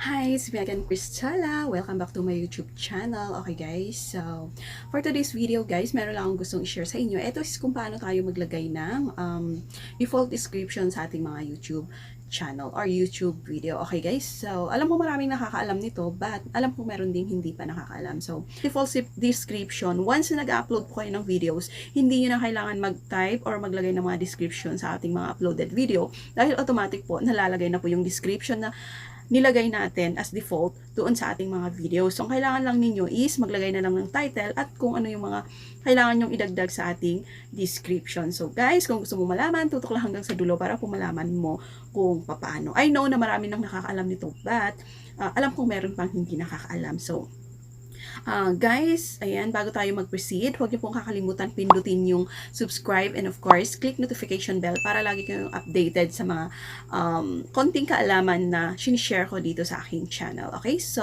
Hi, it's me again, Kris Talla. Welcome back to my YouTube channel. Okay guys, so for today's video guys, meron lang akong gustong i-share sa inyo. Ito is kung paano tayo maglagay ng default description sa ating mga YouTube channel or YouTube video. Okay guys, so alam ko maraming nakakaalam nito, but alam ko meron ding hindi pa nakakaalam. So default description, once na nag-upload po kayo ng videos, hindi nyo na kailangan mag-type or maglagay ng mga description sa ating mga uploaded video dahil automatic po nalalagay na po yung description na nilagay natin as default doon sa ating mga videos. So, ang kailangan lang ninyo is maglagay na lang ng title at kung ano yung mga kailangan nyong idagdag sa ating description. So, guys, kung gusto mo malaman, tutok lang hanggang sa dulo para po malaman mo kung paano. I know na marami nang nakakaalam nito, but alam kong meron pang hindi nakakaalam. So, guys, ayan, bago tayo mag-proceed, huwag niyo pong kakalimutan pindutin yung subscribe and of course, click notification bell para lagi kayong updated sa mga konting kaalaman na sinishare ko dito sa aking channel. Okay? So,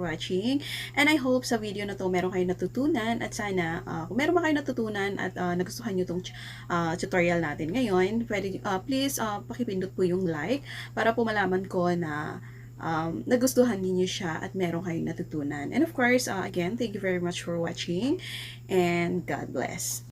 watching. And I hope sa video na to meron kayong natutunan at sana kung meron ba kayong natutunan at nagustuhan nyo tong tutorial natin ngayon, pwede, please pakipindot po yung like para po malaman ko na nagustuhan niyo siya at meron kayong natutunan. And of course, again, thank you very much for watching and God bless.